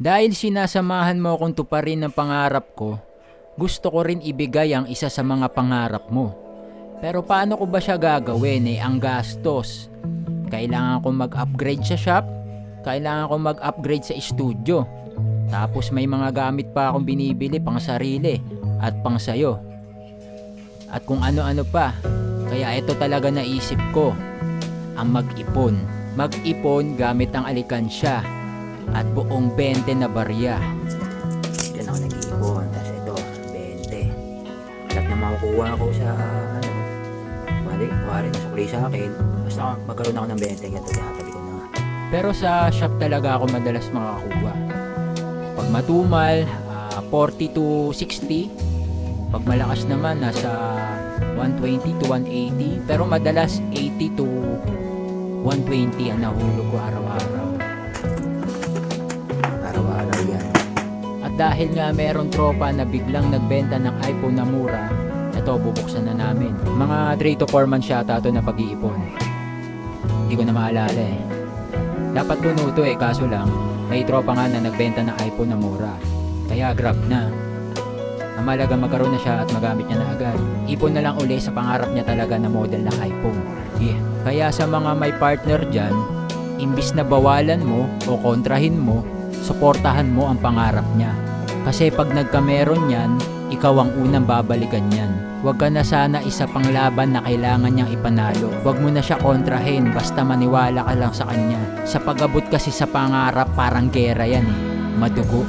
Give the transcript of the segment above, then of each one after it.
Dahil sinasamahan mo akong tuparin ng pangarap ko, gusto ko rin ibigay ang isa sa mga pangarap mo. Pero paano ko ba siya gagawin? Ang gastos. Kailangan ko mag-upgrade sa shop, kailangan ko mag-upgrade sa studio. Tapos may mga gamit pa akong binibili pang sarili at pang sayo. At kung ano-ano pa. Kaya ito talaga naisip ko, ang mag-ipon. Mag-ipon gamit ang alikansya at buong 20 na barya. Diyan ako nag-iipon, tapos ito, 20. Lahat na makukuha ko sa, wari na sukli sa akin. Basta magkaroon ako ng 20, ganito, tinatabi ko na. Pero sa shop talaga ako madalas makakakuha. Pag matumal, 40 to 60. Pag malakas naman, nasa 120 to 180. Pero madalas 80 to 120 ang nahulog ko araw-araw. Araw-araw yan. At dahil nga meron tropa na biglang nagbenta ng iPhone na mura, ito bubuksan na namin. Mga 3 to 4 months yata ito na pag-iipon. Hindi ko na maalala eh. Dapat puno ito kaso lang may tropa nga na nagbenta ng iPhone na mura. Kaya grab na. Ang malaga magkaroon na siya at magamit niya na agad. Ipon na lang uli sa pangarap niya talaga na model ng iPhone. Yeah. Kaya sa mga may partner dyan, imbis na bawalan mo o kontrahin mo, suportahan mo ang pangarap niya. Kasi pag nagkameron yan, ikaw ang unang babalikan yan. Huwag ka na sana isa pang laban na kailangan niyang ipanalo. Huwag mo na siya kontrahin basta maniwala ka lang sa kanya. Sa pag-abot kasi sa pangarap parang gera yan Madugo.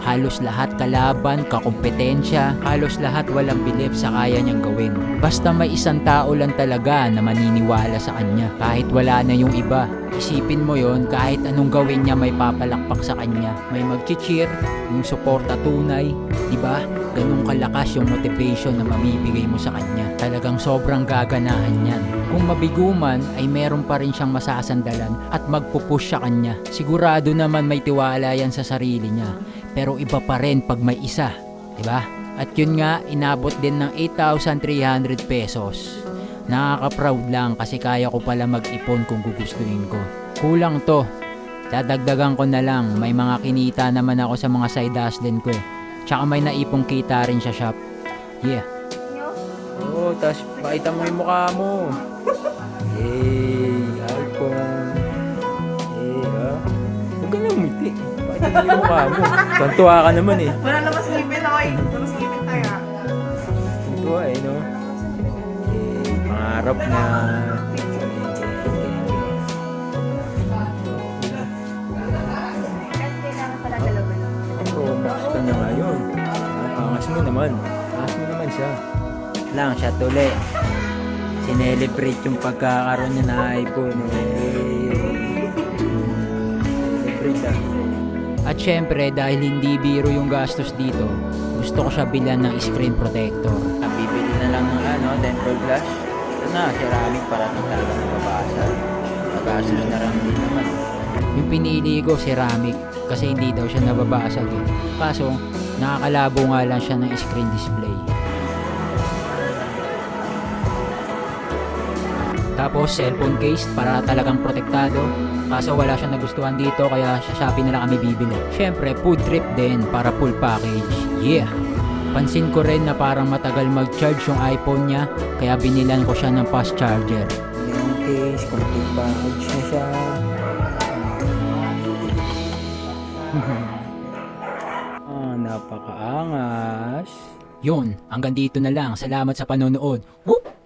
Halos lahat kalaban, kakompetensya, halos lahat walang bilib sa kaya niyang gawin. Basta may isang tao lang talaga na maniniwala sa kanya, kahit wala na yung iba. Isipin mo yon, kahit anong gawin niya may papalakpak sa kanya. May mag-cheer, yung suporta tunay, diba? Ganun kalakas yung motivation na mamibigay mo sa kanya. Talagang sobrang gaganahan yan. Kung mabiguman ay meron pa rin siyang masasandalan at magpupush sa kanya. Sigurado naman may tiwala yan sa sarili niya. Pero iba pa rin pag may isa, diba? At yun nga, inabot din ng 8,300 pesos. Nakaka-proud lang kasi kaya ko pala mag-ipon kung gugustuhin ko. Kulang to. Dadagdagan ko na lang, may mga kinita naman ako sa mga side hustle ko Tsaka may naipong kita rin sa shop. Yeah. Oo, tas pakita mo yung mukha mo. Hey, iPhone. Hey, huwag ka na umiti. Pakita mo yung mukha mo. Tuntua ka naman Wala na masipin ako Wala masipin tayo. Tuntua no? Hey, pangarap na. Promax ka na ngayon. Angas mo naman. Angas mo naman siya. Lang siya tuli. Sinelebrate yung pagkakaroon niya na iPhone. Celebrate At syempre, dahil hindi biro yung gastos dito, gusto ko siya bilan ng screen protector. Bibili na lang ng tempered glass. Ito na, ceramic para na talaga nababasa. Magastos na lang din naman. Yung pinili ko, ceramic, kasi hindi daw siya nababasag Kaso, nakakalabo nga lang siya ng screen display. Tapos, cellphone case para talagang protektado. Kaso wala siyang nagustuhan dito kaya sa Shopee na lang kami bibili. Syempre, food trip din para full package. Yeah! Pansin ko rin na parang matagal mag-charge yung iPhone niya kaya binilan ko siya ng fast charger. Yung case, complete package na siya. Napakaangas. Yun, hanggang dito na lang. Salamat sa panonood. Whoop!